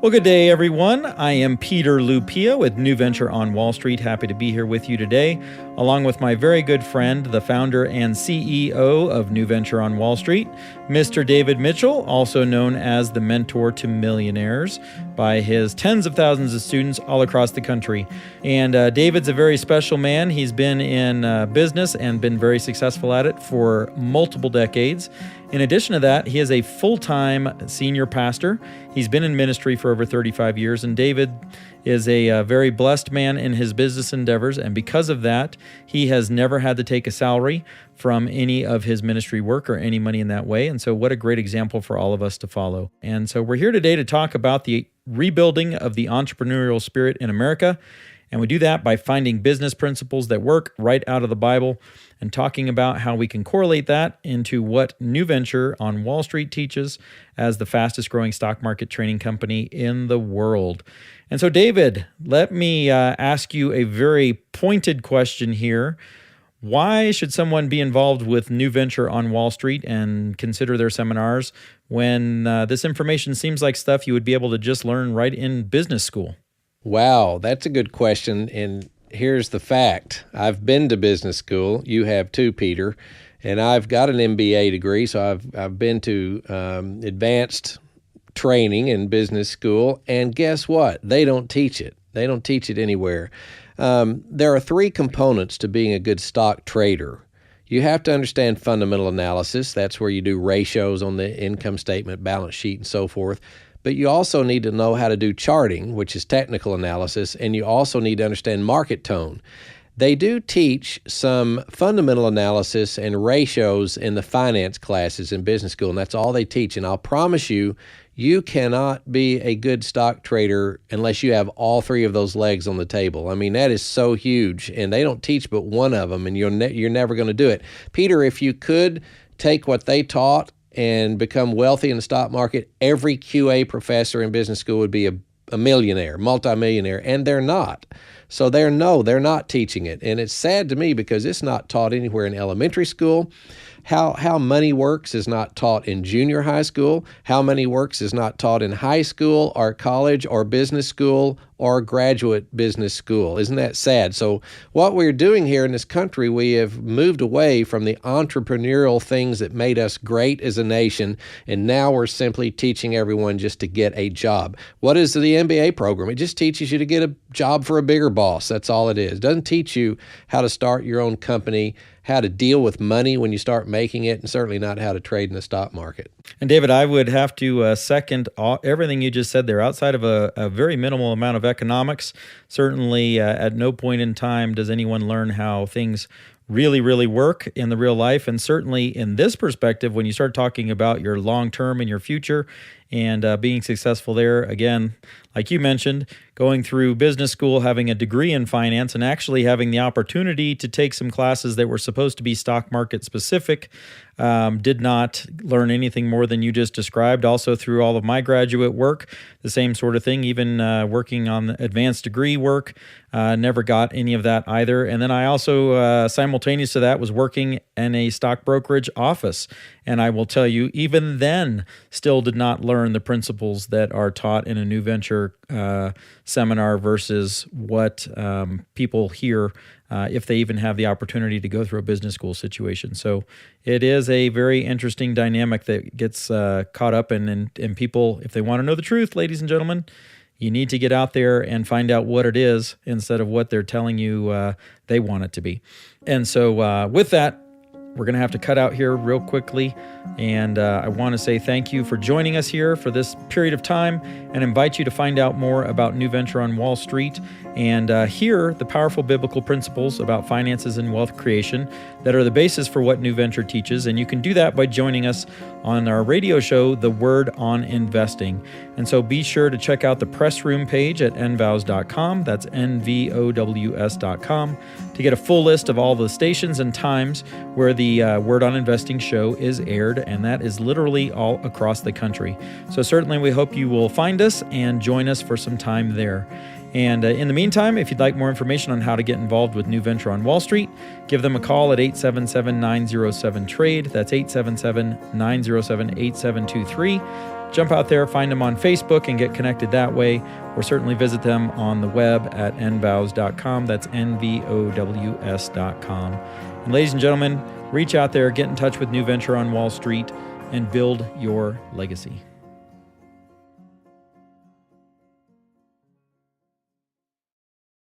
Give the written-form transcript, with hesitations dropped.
Well, good day, everyone. I am Peter Lupia with New Venture on Wall Street. Happy to be here with you today, along with my very good friend, the founder and CEO of New Venture on Wall Street, Mr. David Mitchell, also known as the Mentor to Millionaires by his tens of thousands of students all across the country. And David's a very special man. He's been in business and been very successful at it for multiple decades. In addition to that, he is a full-time senior pastor. He's been in ministry for over 35 years, and David is a very blessed man in his business endeavors, and because of that, he has never had to take a salary from any of his ministry work or any money in that way, and so what a great example for all of us to follow. And so we're here today to talk about the rebuilding of the entrepreneurial spirit in America, and we do that by finding business principles that work right out of the Bible and talking about how we can correlate that into what New Venture on Wall Street teaches as the fastest growing stock market training company in the world. And so, David, let me ask you a very pointed question here. Why should someone be involved with New Venture on Wall Street and consider their seminars when this information seems like stuff you would be able to just learn right in business school? Wow, that's a good question. And here's the fact. I've been to business school. You have too, Peter. And I've got an MBA degree, so I've been to advanced training in business school. And guess what? They don't teach it. They don't teach it anywhere. There are three components to being a good stock trader. You have to understand fundamental analysis. That's where you do ratios on the income statement, balance sheet, and so forth. But you also need to know how to do charting, which is technical analysis, and you also need to understand market tone. They do teach some fundamental analysis and ratios in the finance classes in business school, and that's all they teach. And I'll promise you, you cannot be a good stock trader unless you have all three of those legs on the table. I mean, that is so huge, and they don't teach but one of them, and you're never going to do it. Peter, if you could take what they taught and become wealthy in the stock market, every QA professor in business school would be a millionaire, multimillionaire, and they're not. So they're not teaching it. And it's sad to me because it's not taught anywhere in elementary school. How money works is not taught in junior high school. How money works is not taught in high school or college or business school or graduate business school. Isn't that sad? So what we're doing here in this country, we have moved away from the entrepreneurial things that made us great as a nation, and now we're simply teaching everyone just to get a job. What is the MBA program? It just teaches you to get a job for a bigger boss. That's all it is. It doesn't teach you how to start your own company, how to deal with money when you start making it, and certainly not how to trade in the stock market. And David, I would have to second everything you just said there. Outside of a very minimal amount of economics, certainly at no point in time does anyone learn how things really, really work in the real life. And certainly in this perspective, when you start talking about your long-term and your future and being successful there, again, like you mentioned, going through business school, having a degree in finance, and actually having the opportunity to take some classes that were supposed to be stock market specific, did not learn anything more than you just described. Also through all of my graduate work, the same sort of thing, even working on advanced degree work, never got any of that either. And then I also, simultaneous to that, was working in a stock brokerage office. And I will tell you, even then, still did not learn the principles that are taught in a New Venture seminar versus what people hear if they even have the opportunity to go through a business school situation. So it is a very interesting dynamic that gets caught up in, and people, if they want to know the truth, ladies and gentlemen, you need to get out there and find out what it is instead of what they're telling you they want it to be. And so with that, we're going to have to cut out here real quickly, and I want to say thank you for joining us here for this period of time and invite you to find out more about New Venture on Wall Street and hear the powerful biblical principles about finances and wealth creation that are the basis for what New Venture teaches. And you can do that by joining us on our radio show, The Word on Investing. And so be sure to check out the press room page at NVOWS.com. That's NVOWS.com to get a full list of all the stations and times where the Word on Investing show is aired, and that is literally all across the country. So certainly we hope you will find us and join us for some time there. And in the meantime, if you'd like more information on how to get involved with New Venture on Wall Street, give them a call at 877-907-TRADE. That's 877-907-8723. jump out there, find them on Facebook and get connected that way, or certainly visit them on the web at NVOWS.com. That's NVOWS.com. And ladies and gentlemen, reach out there, get in touch with New Venture on Wall Street, and build your legacy.